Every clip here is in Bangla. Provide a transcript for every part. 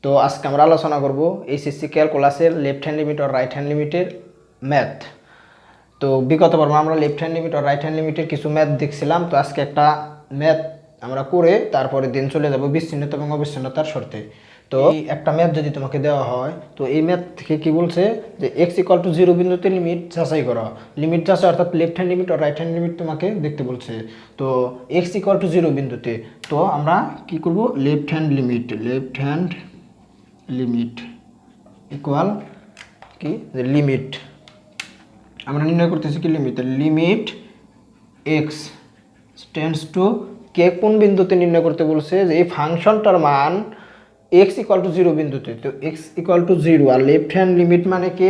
তো আজকে আমরা আলোচনা করব এইচএসসি ক্যালকুলাসের লেফট হ্যান্ড লিমিট আর রাইট হ্যান্ড লিমিটের ম্যাথ। তো বিগত পর্বে আমরা লেফট হ্যান্ড লিমিট আর রাইট হ্যান্ড লিমিটের কিছু ম্যাথ দেখছিলাম। তো আজকে একটা ম্যাথ আমরা করে তারপরে দিন চলে যাব বিচ্ছিন্নতা এবং অবিচ্ছিন্নতার শর্তে। তো এই একটা ম্যাথ যদি তোমাকে দেওয়া হয়, তো এই ম্যাথ থেকে কি বলছে যে x = 0 বিন্দুতে লিমিট যাচাই করা। লিমিট যাচাই অর্থাৎ লেফট হ্যান্ড লিমিট আর রাইট হ্যান্ড লিমিট তোমাকে দেখতে বলছে। তো x = 0 বিন্দুতে তো আমরা কি করব, লেফট হ্যান্ড লিমিট ইকুয়াল কি, লিমিট আমরা নির্ণয় করতেছি কি, লিমিট x টেন্ডস টু কে কোন বিন্দুতে নির্ণয় করতে বলছে, যে এই ফাংশনটার মান x = 0 বিন্দুতে। তো x = 0 আর লেফট হ্যান্ড লিমিট মানে কে,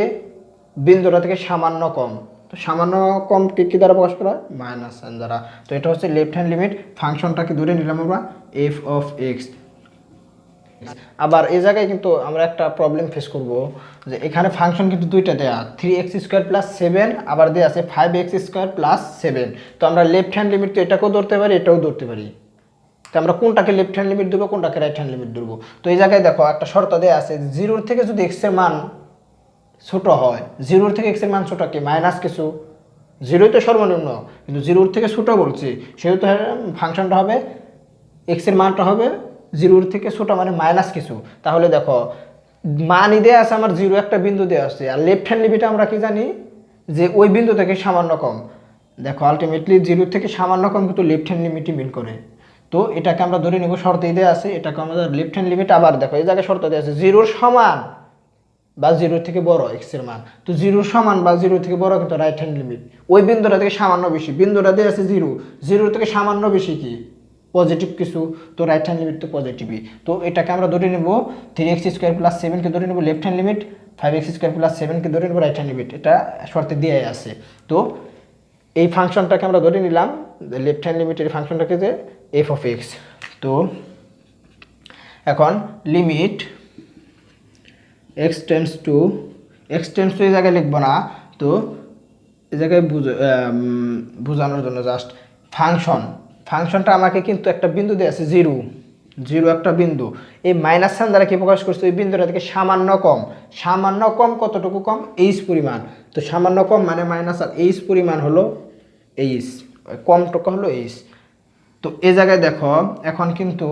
বিন্দুটা থেকে সামান্য কম। তো সামান্য কম কি দ্বারা প্রকাশ করা, মাইনাস সাইন দ্বারা। তো এটা হচ্ছে লেফট হ্যান্ড লিমিট। ফাংশনটাকে ধরে নিলাম আমরা f(x). আবার এই জায়গায় কিন্তু আমরা একটা প্রবলেম ফেস করব, যে এখানে ফাংশন কিন্তু দুইটা দেয়া, 3x² + 7, আবার দেয়া আছে 5x² + 7। তো আমরা লেফট হ্যান্ড লিমিট তো এটাকেও ধরতে পারি, এটাও ধরতে পারি। তো আমরা কোনটাকে লেফট হ্যান্ড লিমিট দেবো, কোনটাকে রাইট হ্যান্ড লিমিট ধরবো। তো এই জায়গায় দেখো একটা শর্ত দেয়া আছে, 0 থেকে যদি x এর মান ছোট হয়, 0 থেকে x এর মান ছোট কি মাইনাস কিছু, 0ই তো সর্বনিম্ন, কিন্তু 0 থেকে ছোট বলছি, সেহেতু ফাংশনটা হবে, x এর মানটা হবে 0 থেকে ছোট মানে মাইনাস কিছু। তাহলে দেখো মানই দেওয়া আছে আমার 0 একটা বিন্দু দেওয়া আছে, আর লেফট হ্যান্ড লিমিটে আমরা কি জানি যে ওই বিন্দু থেকে সামান্য কম। দেখো আলটিমেটলি 0 থেকে সামান্য কম কিন্তু লেফট হ্যান্ড লিমিটই মিন করে। তো এটাকে আমরা ধরে নেব, শর্তেই দেওয়া আছে এটাকে আমাদের লেফট হ্যান্ড লিমিট। আবার দেখো এই জায়গায় শর্ত দেওয়া আছে 0 সমান বা 0 থেকে বড় x এর মান। তো 0 সমান বা 0 থেকে বড় কিন্তু রাইট হ্যান্ড লিমিট, ওই বিন্দুটা থেকে সামান্য বেশি, বিন্দুটা দেওয়া আছে 0 থেকে সামান্য বেশি কি পজিটিভ কিছু, তো রাইট হ্যান্ড লিমিট তো পজিটিভই। তো এটাকে আমরা ধরে নেব 3x² + 7 কে ধরে নেব লেফট হ্যান্ড লিমিট, 5x² + 7 কে ধরে নেব রাইট হ্যান্ড লিমিট। এটা শর্তে দেওয়াই আছে। তো এই ফাংশনটাকে আমরা ধরে নিলাম লেফট হ্যান্ড লিমিটের ফাংশনটাকে যে f(x). তো এখন লিমিট x টেন্ডস টু এই জায়গায় লিখবো না, তো এই জায়গায় বোঝানোর জন্য জাস্ট ফাংশনটা আমাকে কিন্তু একটা বিন্দু দেওয়া আছে 0 একটা বিন্দু, এই মাইনাস সাইন দ্বারা কি প্রকাশ করছে, ওই বিন্দুটা থেকে সামান্য কম কতটুকু কম, h পরিমাণ। তো সামান্য কম মানে মাইনাস, আর h পরিমাণ হলো h, কমটুকু হলো h। তো এই জায়গায় দেখো এখন কিন্তু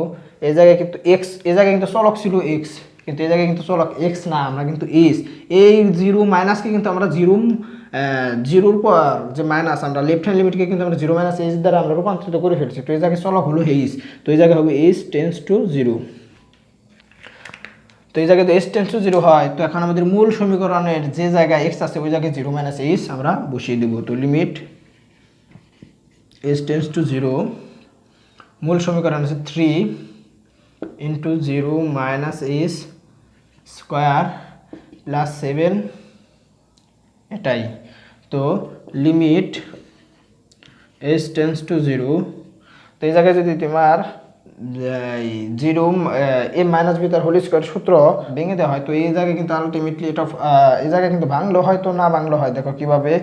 এই জায়গায় কিন্তু x, এই জায়গায় কিন্তু চলক ছিল x, কিন্তু এই জায়গায় কিন্তু চলক x না, আমরা কিন্তু h, এই 0 মাইনাসকে কিন্তু আমরা 0 পর যে মাইনাস, আমরা লেফট হ্যান্ড লিমিটকে কিন্তু আমরা 0 - h দ্বারা আমরা রূপান্তরিত করে ফেলছি। তো এই জায়গায় চলক হলো h, তো এই জায়গায় হবে h টেন্ডস টু 0। তো এই জায়গায় তো h টেন্ডস টু 0 হয়, তো এখন আমাদের মূল সমীকরণের যে জায়গায় x আছে ওই জায়গায় 0 - h আমরা বসিয়ে দেব। তো লিমিট h টেন্ডস টু 0, মূল সমীকরণ আছে 3 × 0 - h² + 7, এটাই। তো লিমিট h টেন্ডস টু 0, তো এই জায়গায় যদি তোমার 0 a - b তার হোল স্কয়ার সূত্র ভেঙে দেওয়া হয়, তো এই জায়গায় কিন্তু আলটিমেটলি এটা এই জায়গায় কিন্তু ভাঙলো হয়, তো না ভাঙলো হয়। দেখো কিভাবে,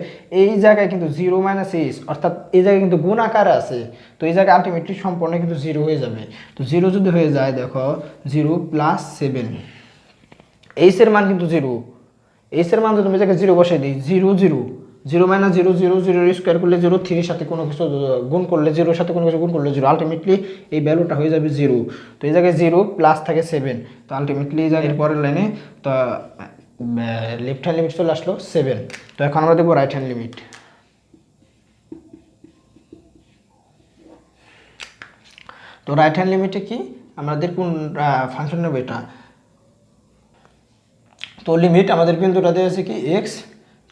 এই জায়গায় কিন্তু 0 - h অর্থাৎ এই জায়গায় কিন্তু গুণ আকারে আছে, তো এই জায়গায় আলটিমেটলি সম্পূর্ণ কিন্তু 0 হয়ে যাবে। তো 0 যদি হয়ে যায়, দেখো 0 + 7, h এর মান কিন্তু 0, h এর মান যদি আমি জায়গায় 0 বসাই দিই, 0 - 0 0 স্কয়ার করলে 0, 3 এর সাথে কোনো কিছু গুণ করলে 0 এর সাথে কোনো কিছু গুণ করলে 0, আলটিমেটলি এই ভ্যালুটা হয়ে যাবে 0। তো এই জায়গায় 0 প্লাস থাকে 7, তো আলটিমেটলি এই জায়গায় পরের লাইনে তো লেফট হ্যান্ড লিমিট চলে আসলো 7। তো এখন আমরা দেখবো রাইট হ্যান্ড লিমিট। তো রাইট হ্যান্ড লিমিটে কি আমাদের কোন ফাংশন নেব, এটা তো লিমিট আমাদের বিন্দুটা দেওয়া আছে কি x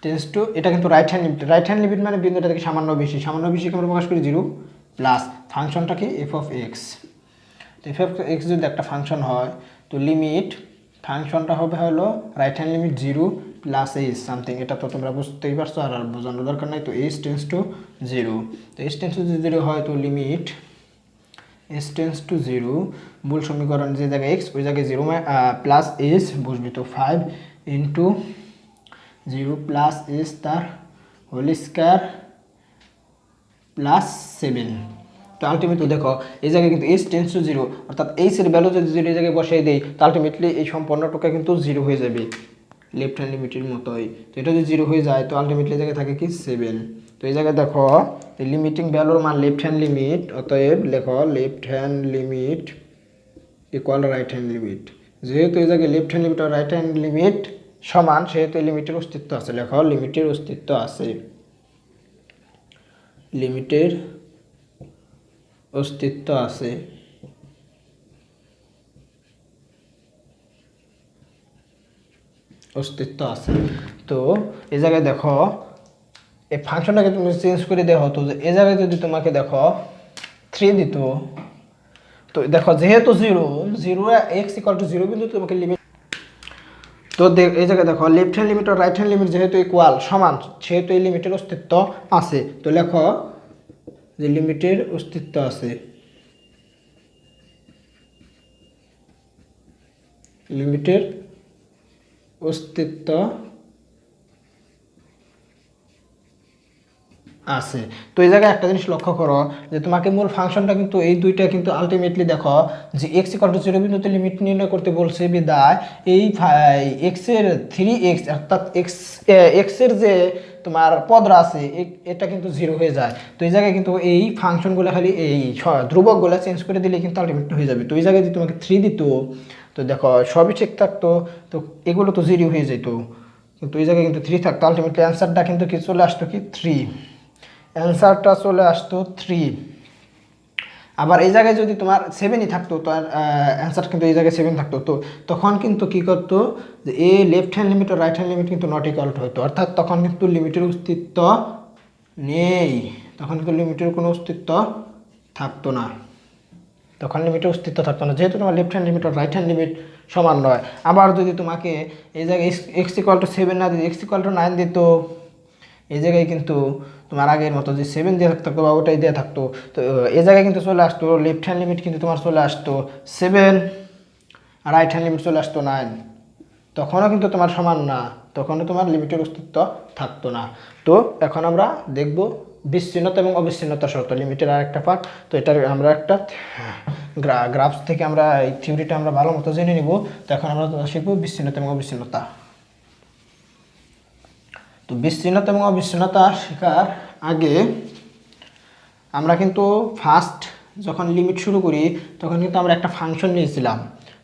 টেন্ডস টু, এটা কিন্তু রাইট হ্যান্ড লিমিট মানে বিন্দুটা থেকে সামান্য বেশি আমরা প্রকাশ করি 0 প্লাস ফাংশনটা কি f(x). তো f(x) যদি একটা ফাংশন হয়, তো লিমিট ফাংশনটা হবে হলো right hand limit 0 + h something, এটা তো তোমরা বুঝতেই পারছো, আর বোঝানোর দরকার নাই। তো h টেন্ডস টু 0, তো h টেন্ডস টু 0 হয়, তো লিমিট h টেন্ডস টু 0, মূল সমীকরণ যে জায়গায় x ওই জায়গায় 0 প্লাস h বসবে। তো 5 × 0 + h তার হোল স্কয়ার + 7। তো তো আলটিমেটলি দেখো এই জায়গায় কিন্তু h টেন্স টু 0, অর্থাৎ h এর ভ্যালু যদি 0 এই জায়গায় বসিয়ে দেই তো আলটিমেটলি এই সম্পূর্ণটুকু কিন্তু 0 হয়ে যাবে লেফট হ্যান্ড লিমিটের মতোই। তো এটা যদি 0 হয়ে যায় তো আলটিমেটলি এই জায়গায় থাকে কি 7। তো এই জায়গায় দেখো এই লিমিটিং ভ্যালুর মান লেফট হ্যান্ড লিমিট, অতএব লেখো left hand limit equal right hand limit. যেহেতু এই জায়গায় লেফট হ্যান্ড লিমিট আর রাইট হ্যান্ড লিমিট সমান সেহেতু এই লিমিটের অস্তিত্ব আছে। লেখো লিমিটের অস্তিত্ব আছে, লিমিটের অস্তিত্ব আছে। অস্তিত্ব আছে। তো এই জায়গায় দেখো এই ফাংশনটাকে তুমি চেঞ্জ করে দেওয়া হতো যে এই জায়গায় যদি তোমাকে দেখো 3 দিত, তো দেখো যেহেতু 0 এক্স ইকুয়াল টু 0 কিন্তু তোমাকে লিমিট, তো এই জায়গায় দেখো লেফট হ্যান্ড লিমিট আর রাইট হ্যান্ড লিমিট যেহেতু ইকুয়াল সমান সেহেতু এই লিমিটের অস্তিত্ব আছে। তো লেখো যে লিমিটের অস্তিত্ব আছে, লিমিটের অস্তিত্ব আছে। তো এই জায়গায় একটা জিনিস লক্ষ্য করো যে তোমাকে মূল ফাংশনটা কিন্তু এই দুইটা কিন্তু আলটিমেটলি দেখো যে x ইকুয়াল টু 0 বিন্দুতে লিমিট নির্ণয় করতে বলছে বিদায় এই x এর 3x অর্থাৎ x এর যে তোমার পদরা আছে এটা কিন্তু 0 হয়ে যায়। তো এই জায়গায় কিন্তু এই ফাংশনগুলো খালি এই ধ্রুবকগুলো চেঞ্জ করে দিলে কিন্তু আলটিমেটলি হয়ে যাবে। তো এই জায়গায় যদি তোমাকে 3 দিত তো দেখো সবই ঠিক থাকতো, তো এগুলো তো 0 হয়ে যেত, কিন্তু এই জায়গায় কিন্তু 3 থাকতো। আলটিমেটলি অ্যান্সারটা কিন্তু কি চলে আসতো কি 3, অ্যান্সারটা চলে আসতো 3। আবার এই জায়গায় যদি তোমার 7ই থাকতো তো অ্যান্সার কিন্তু এই জায়গায় 7 থাকতো, তো তখন কিন্তু কি করতো যে এ লেফট হ্যান্ড লিমিট আর রাইট হ্যান্ড লিমিট কিন্তু নট ইকুয়াল হতো, অর্থাৎ তখন কিন্তু লিমিটের অস্তিত্ব নেই, তখন কিন্তু লিমিটের কোনো অস্তিত্ব থাকতো না, তখন লিমিটের অস্তিত্ব থাকতো না, যেহেতু তোমার লেফট হ্যান্ড লিমিট আর রাইট হ্যান্ড লিমিট সমান নয়। আবার যদি তোমাকে এই জায়গায় এক্স ইকুয়াল টু 7 না দিত, এক্স ইকুয়াল টু 9 দিত, এই জায়গায় কিন্তু তোমার আগের মতো যে 7 দিয়ে থাকতো বা ওটাই দিয়ে থাকতো, তো এই জায়গায় কিন্তু চলে আসতো লেফট হ্যান্ড লিমিট কিন্তু তোমার চলে আসতো 7 আর রাইট হ্যান্ড লিমিট চলে আসতো 9, তখনও কিন্তু তোমার সমান না, তখনও তোমার লিমিটের অস্তিত্ব থাকতো না। তো এখন আমরা দেখব বিচ্ছিন্নতা এবং অবিচ্ছিন্নতা শর্ত, লিমিটের আর একটা পার্ট। তো এটার আমরা একটা গ্রাফস থেকে আমরা এই থিওরিটা আমরা ভালো মতো জেনে নিব। তো এখন আমরা শিখব বিচ্ছিন্নতা এবং অবিচ্ছিন্নতা। তো বিচ্ছিন্নতা এবং অবিচ্ছিন্নতা শেখার আগে আমরা কিন্তু ফার্স্ট যখন লিমিট শুরু করি তখন কিন্তু আমরা একটা ফাংশন নিয়েছিলাম।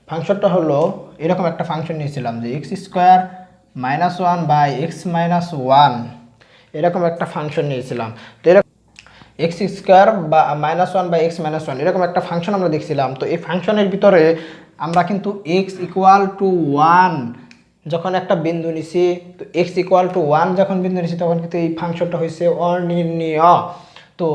ফাংশনটা হলো এরকম একটা ফাংশন নিয়েছিলাম যে x square minus 1 by x minus 1, এরকম একটা ফাংশন নিয়েছিলাম। তো এরকম এক্স স্কোয়ার বা মাইনাস 1 বাই এক্স মাইনাস 1 এরকম একটা ফাংশন আমরা দেখছিলাম। তো এই ফাংশনের ভিতরে আমরা কিন্তু এক্স ইকুয়াল টু 1 যখন একটা বিন্দু নিছি, তো এক্স ইকুয়াল টু 1 যখন বিন্দু নিছি তখন কিন্তু এই ফাংশনটা হয়েছে অনির্ণীয়। তো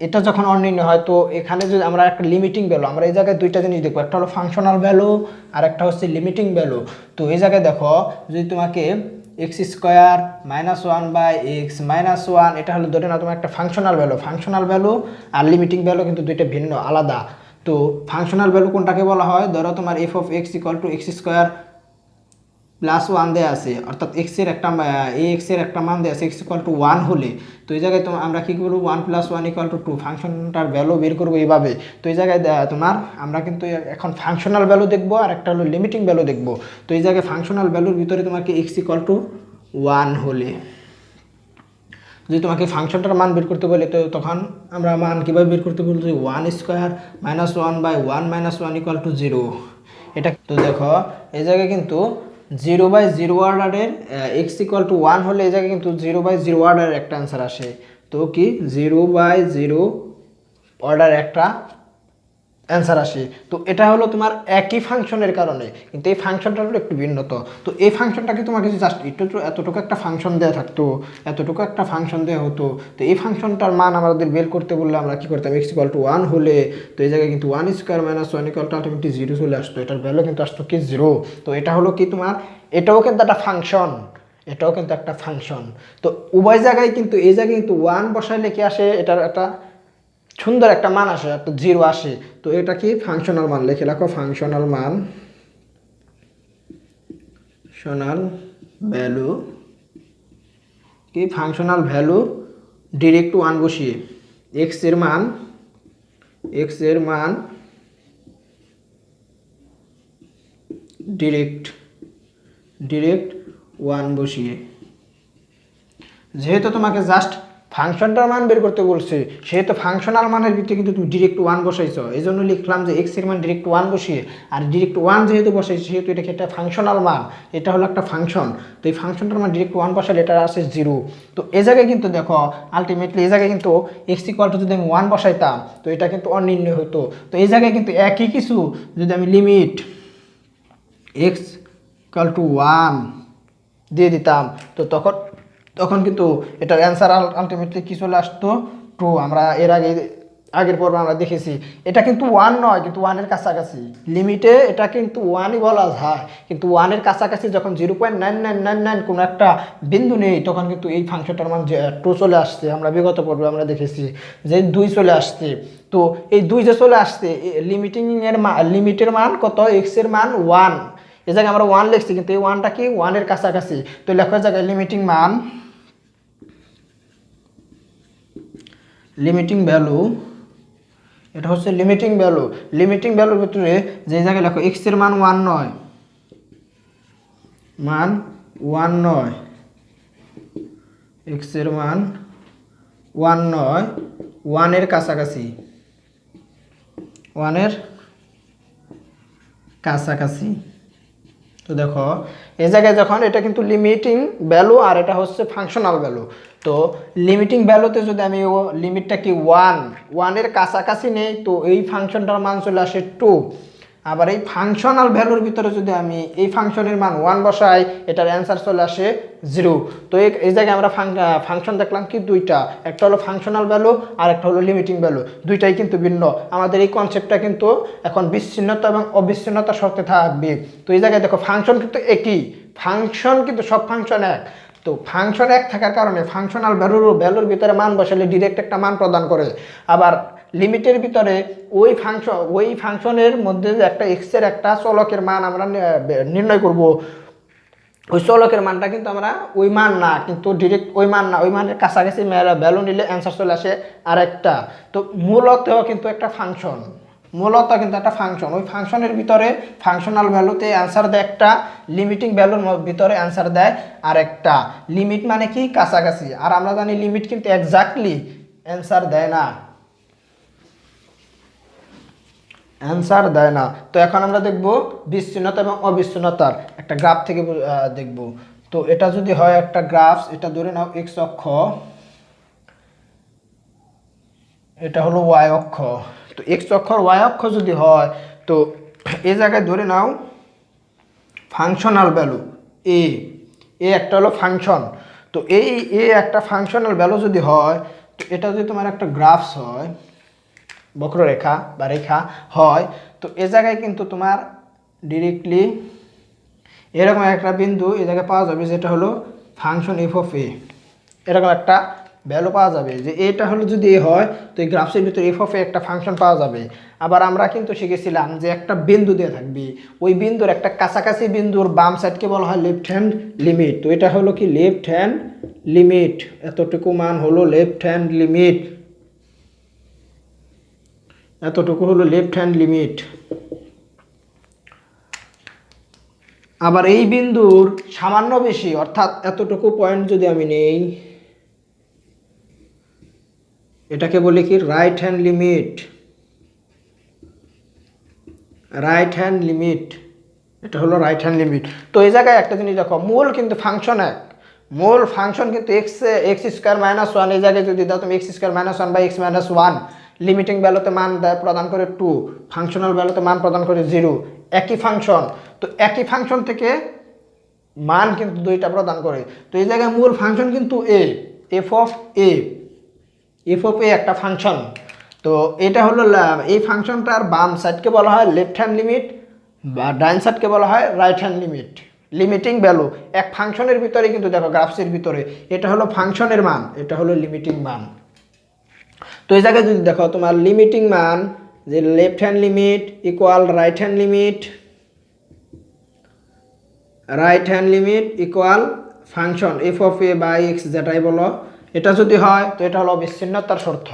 এটা যখন অনির্ণীয় হয় তো এখানে যদি আমরা একটা লিমিটিং ভ্যালু, আমরা এই জায়গায় দুইটা জিনিস দেখবো, একটা হলো ফাংশনাল ভ্যালু আর একটা হচ্ছে লিমিটিং ভ্যালু। তো এই জায়গায় দেখো যদি তোমাকে x square minus 1 by x minus 1 এটা হলো ধরে না তোমার একটা ফাংশনাল ভ্যালু, ফাংশনাল ভ্যালু আর লিমিটিং ভ্যালু কিন্তু দুইটা ভিন্ন আলাদা। তো ফাংশনাল ভ্যালু কোনটাকে বলা হয়, ধরো তোমার F of x equal to x square plus 1 দেওয়া আছে, অর্থাৎ এক্স এর একটা মান দেওয়া আছে এক্স ইকুয়াল টু 1 হলে, তো এই জায়গায় আমরা কী করবো 1 + 1 = 2 ফাংশনটার ভ্যালু বের করবো এইভাবে। তো এই জায়গায় তোমার আমরা কিন্তু এখন ফাংশনাল ভ্যালু দেখবো আর একটা হলো লিমিটিং ভ্যালু দেখবো। তো এই জায়গায় ফাংশনাল ভ্যালুর ভিতরে তোমাকে এক্স ইকুয়াল টু 1 হলে যদি তোমাকে ফাংশনটার মান বের করতে বলে, তো তখন আমরা মান কীভাবে বের করতে বলছি 1 স্কোয়ার মাইনাস 1 বাই 1 মাইনাস 1 = 0। এটা তো দেখো এই জায়গায় কিন্তু 0/0 অর্ডারের এক্স ইকুয়াল টু 1 হলে এই জায়গায় কিন্তু 0/0 অর্ডারের একটা অ্যান্সার আসে। তো কি 0/0 অর্ডার একটা অ্যান্সার আসে। তো এটা হলো তোমার একই ফাংশনের কারণে, কিন্তু এই ফাংশনটা হলো একটু ভিন্নত। তো এই ফাংশনটাকে তোমাকে জাস্ট এতটুকু একটা ফাংশন দেওয়া থাকতো, এতটুকু একটা ফাংশন দেওয়া হতো, তো এই ফাংশনটার মান আমাদের বের করতে বললে আমরা কী করতাম এক্স ইকুয়াল টু 1 হলে, তো এই জায়গায় কিন্তু 1 স্কোয়ার মাইনাস 1 = আলটিমেটলি 0 চলে আসতো, এটার ভ্যালু কিন্তু আসতো কি 0। তো এটা হলো কি তোমার এটাও কিন্তু একটা ফাংশন, এটাও কিন্তু একটা ফাংশন। তো উভয় জায়গায় কিন্তু এই জায়গায় কিন্তু 1 বসাইলে কি আসে, এটার একটা সুন্দর একটা মান আসে, একটা 0 আসে। তো এটা কি ফাংশনাল মান, লিখে রাখো ফাংশনাল মান, ফাংশনাল ভ্যালু কি ফাংশনাল ভ্যালু ডিরেক্ট 1 বসিয়ে এক্স এর মান এক্স এর মান ডিরেক্ট 1 বসিয়ে, যেহেতু তোমাকে জাস্ট ফাংশনটার মান বের করতে বলছে সেহেতু ফাংশনাল মানের ভিতরে কিন্তু তুমি ডিরেক্ট 1 বসাইছো, এই জন্য লিখলাম যে এক্স এর মান ডিরেক্ট 1 বসিয়ে, আর ডিরেক্ট 1 যেহেতু বসাইছি সেহেতু এটাকে একটা ফাংশনাল মান, এটা হলো একটা ফাংশন। তো এই ফাংশনটার মান ডিরেক্ট 1 বসালে এটা আসে 0। তো এই জায়গায় কিন্তু দেখো আলটিমেটলি এই জায়গায় কিন্তু এক্স ইকুয়াল টু যদি আমি 1 বসাইতাম তো এটা কিন্তু অনির্ণয় হতো। তো এই জায়গায় কিন্তু একই কিছু যদি আমি লিমিট এক্স ইকুয়াল টু 1 দিয়ে দিতাম তো তখন কিন্তু এটার অ্যান্সার আলটিমেটলি কি চলে আসতো 2। আমরা এর আগের পর্বে আমরা দেখেছি এটা কিন্তু 1 নয়, কিন্তু 1 এর কাছাকাছি লিমিটে এটা কিন্তু 1ই বলা যায়, কিন্তু 1 এর কাছাকাছি যখন 0.9999 কোনো একটা বিন্দু নেই তখন কিন্তু এই ফাংশনটার মান 2 চলে আসছে। আমরা বিগত পর্বে আমরা দেখেছি যে 2 চলে আসছে। তো এই 2 যে চলে আসছে লিমিটের মান কত, এক্স এর মান 1, এই জায়গায় আমরা 1 লিখছি কিন্তু এই 1টা কি 1 এর কাছাকাছি। তো লেখার জায়গায় লিমিটিং ভ্যালু, এটা হচ্ছে লিমিটিং ভ্যালুর ভিতরে যে জায়গায় লেখো এক্স এর মান 1 নয়, এক্স এর মান 1 নয়, 1 এর কাছাকাছি, 1 এর কাছাকাছি। তো দেখো এই জায়গায় যখন এটা কিন্তু লিমিটিং ভ্যালু আর এটা হচ্ছে ফাংশনাল ভ্যালু, তো লিমিটিং ভ্যালুতে যদি আমি লিমিটটা কি 1 এর কাছাকাছি নেই তো এই ফাংশনটার মান চলে আসে 2। আবার এই ফাংশনাল ভ্যালুর ভিতরে যদি আমি এই ফাংশনের মান 1 বসাই এটার অ্যান্সার চলে আসে 0। তো এই জায়গায় আমরা ফাংশন দেখলাম কি দুইটা, একটা হলো ফাংশনাল ভ্যালু আর একটা হলো লিমিটিং ভ্যালু, দুইটাই কিন্তু ভিন্ন। আমাদের এই কনসেপ্টটা কিন্তু এখন বিচ্ছিন্নতা এবং অবিচ্ছিন্নতার শর্তে থাকবে। তো এই জায়গায় দেখো ফাংশন কিন্তু একই, ফাংশন কিন্তু সব ফাংশন এক। তো ফাংশন এক থাকার কারণে ফাংশনাল ভ্যালুর ভিতরে মান বসালে ডিরেক্ট একটা মান প্রদান করে, আবার লিমিটের ভিতরে ওই ফাংশনের মধ্যে একটা এক্স এর একটা চলকের মান আমরা নির্ণয় করব, ওই চলকের মানটা কিন্তু আমরা ওই মান না, কিন্তু ডিরেক্ট ওই মান না, ওই মানের কাছাকাছি ভ্যালু নিলে অ্যান্সার চলে আসে আরেকটা। তো মূলত কিন্তু একটা ফাংশন, ওই ফাংশনের ভিতরে ফাংশনাল ভ্যালুতে অ্যান্সার দেয় একটা, লিমিটিং ভ্যালুর ভিতরে অ্যান্সার দেয় আরেকটা। লিমিট মানে কি কাছাকাছি, আর আমরা জানি লিমিট কিন্তু এক্স্যাক্টলি অ্যান্সার দেয় না। তো এখন আমরা দেখব বিচ্ছিন্নতা এবং অবিচ্ছিন্নতার একটা গ্রাফ থেকে দেখব। তো এটা যদি হয় একটা গ্রাফ, এটা ধরে নাও এক্স অক্ষ, এটা হলো ওয়াই অক্ষ। তো এক্স অক্ষ আর ওয়াই অক্ষ যদি হয় তো এই জায়গায় ধরে নাও ফাংশনাল ভ্যালু এ একটা হলো ফাংশন। তো এই একটা ফাংশনাল ভ্যালু যদি হয় তো এটা যদি তোমার একটা গ্রাফস হয়, বক্ররেখা বা রেখা হয়, তো এ জায়গায় কিন্তু তোমার ডিরেক্টলি এরকম একটা বিন্দু এই জায়গায় পাওয়া যাবে যেটা হলো ফাংশন এফ অফ এ, এরকম একটা ভ্যালু পাওয়া যাবে যে এটা হলো যদি এ হয় তো এই গ্রাফসের ভিতরে এফ অফ এ একটা ফাংশন পাওয়া যাবে। আবার আমরা কিন্তু শিখেছিলাম যে একটা বিন্দু দিয়ে থাকবে, ওই বিন্দুর একটা কাছাকাছি বিন্দুর বাম সাইডকে বলা হয় লেফট হ্যান্ড লিমিট। তো এটা হলো কি লেফট হ্যান্ড লিমিট, এতটুকু মান হলো লেফট হ্যান্ড লিমিট, এতটুকু হলো লেফট হ্যান্ড লিমিট। আবার এই বিন্দুর সামান্য বেশি অর্থাৎ এতটুকু পয়েন্ট যদি আমি নেই এটাকে বলি কি রাইট হ্যান্ড লিমিট, এটা হলো রাইট হ্যান্ড লিমিট। তো এই জায়গায় একটা জিনিস দেখো, মূল কিন্তু ফাংশন এক, মূল ফাংশন কিন্তু এক্স স্কোয়ার মাইনাস 1, এই জায়গায় যদি দাও তুমি এক্স স্কোয়ার মাইনাস 1 বা এক্স মাইনাস 1, লিমিটিং ভ্যালুতে মান দেয় প্রদান করে 2, ফাংশনাল ভ্যালুতে মান প্রদান করে 0, একই ফাংশন। তো একই ফাংশন থেকে মান কিন্তু দুইটা প্রদান করে। তো এই জায়গায় মূল ফাংশন কিন্তু এফ অফ এ একটা ফাংশন। তো এটা হলো এই ফাংশনটার বাম সাইডকে বলা হয় লেফট হ্যান্ড লিমিট বা ডাইন সাইডকে বলা হয় right hand limit. Limiting value এক ফাংশনের ভিতরে কিন্তু দেখো গ্রাফসের ভিতরে এটা হলো ফাংশনের মান, এটা হলো লিমিটিং মান। তো এই জায়গায় যদি দেখো তোমার লিমিটিং মান যে left hand limit equal right hand limit equal function f of a by x যেটাই বলো, এটা যদি হয় তো এটা হলো বিচ্ছিন্নতার শর্ত।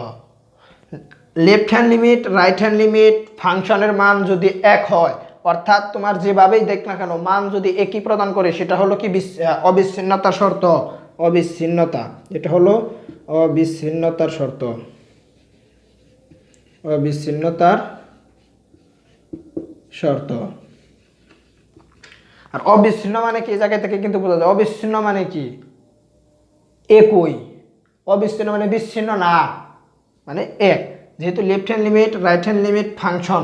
Left hand limit right hand limit ফাংশনের মান যদি এক হয়, অর্থাৎ তোমার যেভাবেই দেখ না কেন মান যদি একই প্রদান করে, সেটা হলো কি অবিচ্ছিন্নতার শর্ত। অবিচ্ছিন্নতা, এটা হলো অবিচ্ছিন্নতার শর্ত। অবিচ্ছিন্নতার শর্ত। আর অবিচ্ছিন্ন মানে কি, এই জায়গা থেকে কিন্তু বোঝা যায় অবিচ্ছিন্ন মানে কি একই, অবিচ্ছিন্ন মানে বিচ্ছিন্ন না, মানে এক। যেহেতু left hand limit right hand limit function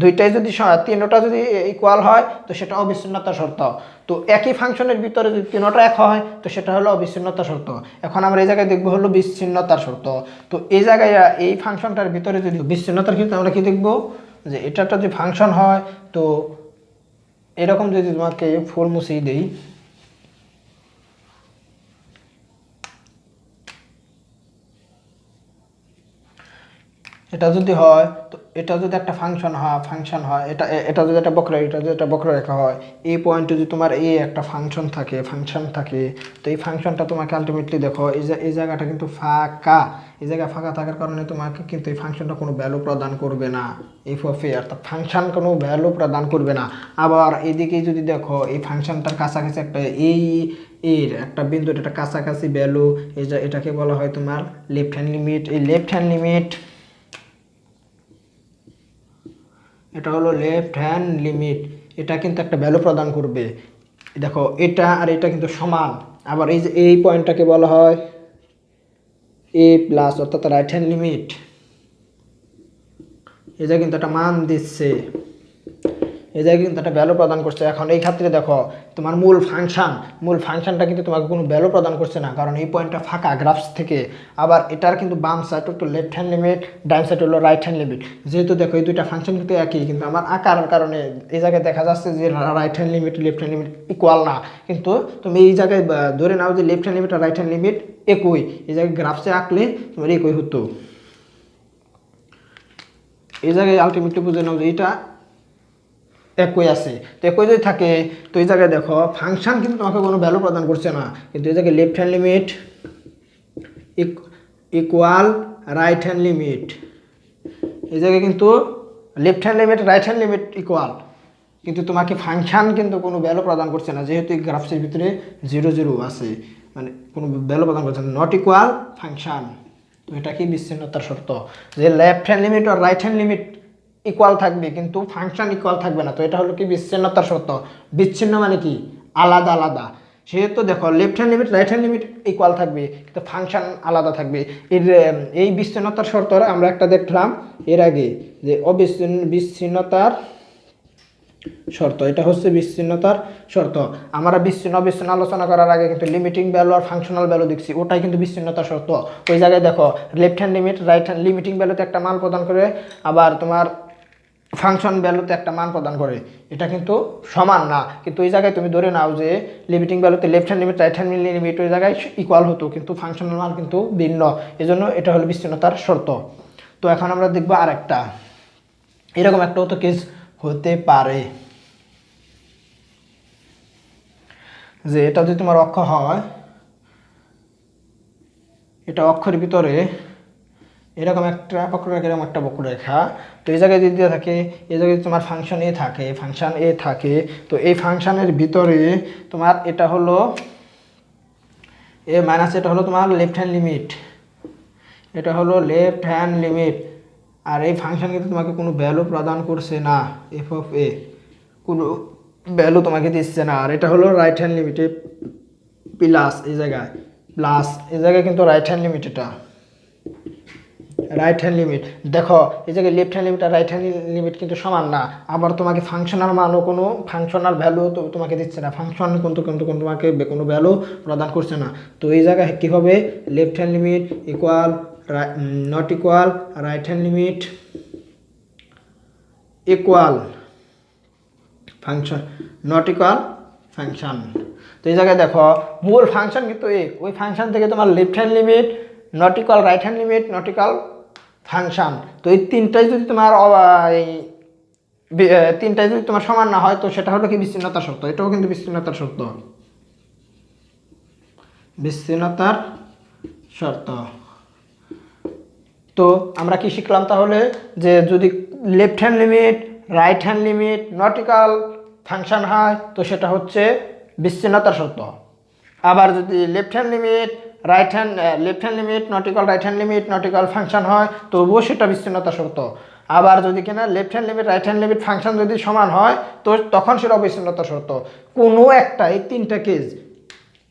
দুইটাই যদি তিনটা যদি ইকুয়াল হয় তো সেটা অবিচ্ছিন্নতা শর্ত। তো একই ফাংশনের ভিতরে যদি তিনটা এক হয় তো সেটা হলো অবিচ্ছিন্নতা শর্ত। এখন আমরা এই জায়গায় দেখবো হলো বিচ্ছিন্নতার শর্ত। তো এই জায়গায় এই ফাংশনটার ভিতরে যদি বিচ্ছিন্নতার ক্ষেত্রে আমরা কি দেখবো, যে এটা একটা যদি ফাংশন হয়, তো এরকম যদি তোমাকে ফুল মুছেই দেই, এটা যদি হয়, তো এটা যদি একটা ফাংশন হয় এটা যদি একটা বক্র, এটা যদি একটা বক্ররেখা হয়, এই পয়েন্টে যদি তোমার এই একটা ফাংশন থাকে, তো এই ফাংশনটা তোমাকে আলটিমেটলি দেখো এই জায়গাটা কিন্তু ফাঁকা। এই জায়গায় ফাঁকা থাকার কারণে তোমাকে কিন্তু এই ফাংশনটা কোনো ভ্যালু প্রদান করবে না, এফ অফ এ, অর্থাৎ ফাংশন কোনো ভ্যালু প্রদান করবে না। আবার এদিকে যদি দেখো এই ফাংশনটার কাছাকাছি একটা এর একটা বিন্দু, এটা কাছাকাছি ভ্যালু, এটাকে বলা হয় তোমার লেফট হ্যান্ড লিমিট। এই লেফট হ্যান্ড লিমিট, এটা হলো লেফট হ্যান্ড লিমিট, এটা কিন্তু একটা ভ্যালু প্রদান করবে। দেখো এটা আর এটা কিন্তু সমান। আবার এই যে এই পয়েন্টটাকে বলা হয় এ প্লাস, অর্থাৎ রাইট হ্যান্ড লিমিট, এটা কিন্তু একটা মান দিচ্ছে, এই জায়গায় কিন্তু একটা ভ্যালু প্রদান করছে। এখন এই ক্ষেত্রে দেখো তোমার মূল ফাংশনটা কিন্তু তোমাকে কোনো ভ্যালু প্রদান করছে না, কারণ এই পয়েন্টটা ফাঁকা গ্রাফস থেকে। আবার এটার কিন্তু বাম সাইড হলো লেফট হ্যান্ড লিমিট, ডান সাইড হলো রাইট হ্যান্ড লিমিট। যেহেতু দেখো এই দুইটা ফাংশন কিন্তু একই, কিন্তু আমার আকারের কারণে এই জায়গায় দেখা যাচ্ছে যে right hand limit left hand limit equal না, কিন্তু তুমি এই জায়গায় ধরে নাও যে লেফট হ্যান্ড লিমিট আর রাইট হ্যান্ড লিমিট একই। এই জায়গায় গ্রাফসে আঁকলে তোমার একই হতো। এই জায়গায় আলটিমেটলি বুঝে নাও যে এটা একই আছে। তো একই যদি থাকে, তো এই জায়গায় দেখো ফাংশন কিন্তু তোমাকে কোনো ভ্যালু প্রদান করছে না, কিন্তু এই জায়গায় left hand limit equal right hand limit, এই জায়গায় কিন্তু left hand limit right hand limit equal, কিন্তু তোমাকে ফাংশন কিন্তু কোনো ভ্যালু প্রদান করছে না, যেহেতু এই গ্রাফসের ভিতরে 0 0 আছে, মানে কোনো ভ্যালু প্রদান করছে না, নট ইকুয়াল ফাংশন। তো এটা কি বিচ্ছিন্নতার শর্ত, যে লেফট হ্যান্ড লিমিট আর রাইট হ্যান্ড লিমিট ইকুয়াল থাকবে কিন্তু ফাংশন ইকুয়াল থাকবে না। তো এটা হলো কি বিচ্ছিন্নতার শর্ত। বিচ্ছিন্ন মানে কি আলাদা আলাদা। সেহেতু দেখো left hand limit right hand limit equal থাকবে কিন্তু ফাংশন আলাদা থাকবে। এই বিচ্ছিন্নতার শর্ত আমরা একটা দেখলাম এর আগে, যে বিচ্ছিন্নতার শর্ত, এটা হচ্ছে বিচ্ছিন্নতার শর্ত। আমরা বিচ্ছিন্ন অবিচ্ছিন্ন আলোচনা করার আগে কিন্তু লিমিটিং ভ্যালু আর ফাংশনাল ভ্যালু দেখছি, ওটাই কিন্তু বিচ্ছিন্নতার শর্ত। ওই জায়গায় দেখো left hand limit right hand limiting ভ্যালুতে একটা মান প্রদান করে, আবার তোমার ফাংশন ভ্যালুতে একটা মান প্রদান করে, এটা কিন্তু সমান না। কিন্তু ওই জায়গায় তুমি ধরে নাও যে লিমিটিং ভ্যালুতে left hand limit right hand limit ওই জায়গায় ইকুয়াল হতো, কিন্তু ফাংশনাল মান কিন্তু ভিন্ন, এজন্য এটা হলো বিচ্ছিন্নতার শর্ত। তো এখন আমরা দেখবো আরেকটা, এরকম একটা তো কেস হতে পারে যে এটা যদি তোমার অক্ষ হয়, এটা অক্ষের ভিতরে এরকম একটা বক্ররেখা, এরকম একটা বক্ররেখা, তো এই জায়গায় যদি দেওয়া থাকে, এই জায়গায় তোমার ফাংশন এ থাকে, তো এই ফাংশনের ভিতরে তোমার এটা হলো এ মাইনাস, এটা হলো তোমার লেফট হ্যান্ড লিমিট, এটা হলো লেফট হ্যান্ড লিমিট। আর এই ফাংশন কিন্তু তোমাকে কোনো ভ্যালু প্রদান করছে না, এফ অফ এ কোনো ভ্যালু তোমাকে দিচ্ছে না। আর এটা হলো রাইট হ্যান্ড লিমিটে প্লাস, এই জায়গায় কিন্তু রাইট হ্যান্ড লিমিট, এটা রাইট হ্যান্ড লিমিট। দেখো এই জায়গায় লেফট হ্যান্ড লিমিট আর রাইট হ্যান্ড লিমিট কিন্তু সমান না, আবার তোমাকে ফাংশনাল মানও কোনো ফাংশনাল ভ্যালু তো তোমাকে দিচ্ছে না, ফাংশন কিন্তু তোমাকে কোনো ভ্যালু প্রদান করছে না। তো এই জায়গায় কী হবে, left hand limit equal not equal right hand limit equal function, not equal function. তো এই জায়গায় দেখো মূল ফাংশন কিন্তু ওই ফাংশন থেকে তোমার left hand limit not equal right hand limit not equal function, তো এই তিনটাই যদি তোমার তিনটাই যদি তোমার সমান না হয়, তো সেটা হলো কি বিচ্ছিন্নতার শর্ত। এটাও কিন্তু বিচ্ছিন্নতার শর্ত। তো তো আমরা কি শিখলাম তাহলে, যে যদি left hand limit right hand limit nautical function হয় তো সেটা হচ্ছে বিচ্ছিন্নতার শর্ত। আবার যদি left hand limit nautical right hand limit nautical function হয় তবুও সেটা বিচ্ছিন্নতার শর্ত। আবার যদি কিনা left hand limit right hand limit function যদি সমান হয় তো তখন সেটা অবিচ্ছিন্নতার শর্ত। কোনো একটা, এই তিনটা কেস,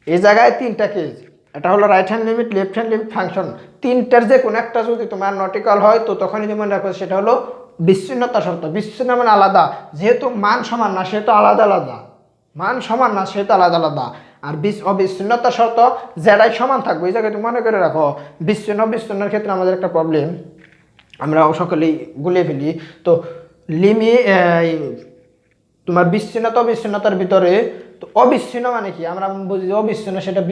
এই জায়গায় তিনটা কেস, এটা হলো right hand limit left hand limit function, তিনটার যে কোনো একটা যদি তোমার নটিক্যাল হয় তো তখনই মনে রাখো সেটা হলো বিচ্ছিন্নতা শর্ত। বিচ্ছিন্ন মানে আলাদা, যেহেতু মান সমান না সেহেতু আলাদা আলাদা, মান সমান না সেহেতু আলাদা আলাদা। আর অবিচ্ছিন্নতা শর্ত যেটাই সমান থাকবে, এই জায়গায় তুমি মনে করে রাখো বিচ্ছিন্নের ক্ষেত্রে আমাদের একটা প্রবলেম, আমরা সকলেই গুলিয়ে ফেলি। তো তোমার বিচ্ছিন্নতার ভিতরে তো অবিচ্ছিন্ন মানে কি আমরা বুঝি যে অবিচ্ছিন্ন, সেটা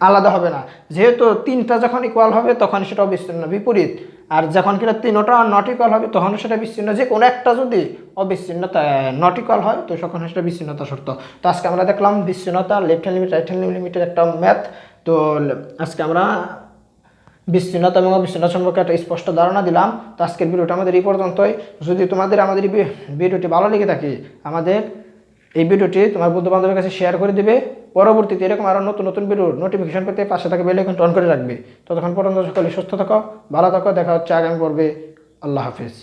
আলাদা হবে না, যেহেতু তিনটা যখন ইকুয়াল হবে তখন সেটা অবিচ্ছিন্ন, বিপরীত। আর যখন কিনা তিনটা নট ইকুয়াল হবে তখন সেটা বিচ্ছিন্ন, যে কোনো একটা যদি অবিচ্ছিন্নতা নট ইকুয়াল হয় তো তখন সেটা বিচ্ছিন্নতা শর্ত। তো আজকে আমরা দেখলাম বিচ্ছিন্নতা left hand limit right hand লিমিটের একটা ম্যাথ। তো আজকে আমরা বিচ্ছিন্নতা এবং অবিচ্ছিন্নতা সম্পর্কে একটা স্পষ্ট ধারণা দিলাম। তো আজকের ভিডিওটা আমাদের এই পর্যন্তই। যদি তোমাদের আমাদের এই ভিডিওটি ভালো লেগে থাকে আমাদের এই ভিডিওটি তোমার বন্ধু বান্ধবের কাছে শেয়ার করে দিবে। পরবর্তীতে এরকম আরও নতুন নতুন ভিডিওর নোটিফিকেশন পেতে পাশে থাকা বেল আইকনটি অন করে রাখবে। ততক্ষণ পর্যন্ত সকলে সুস্থ থাকো, ভালো থাকো, দেখা হচ্ছে আগামী পর্বে। আল্লাহ হাফিজ।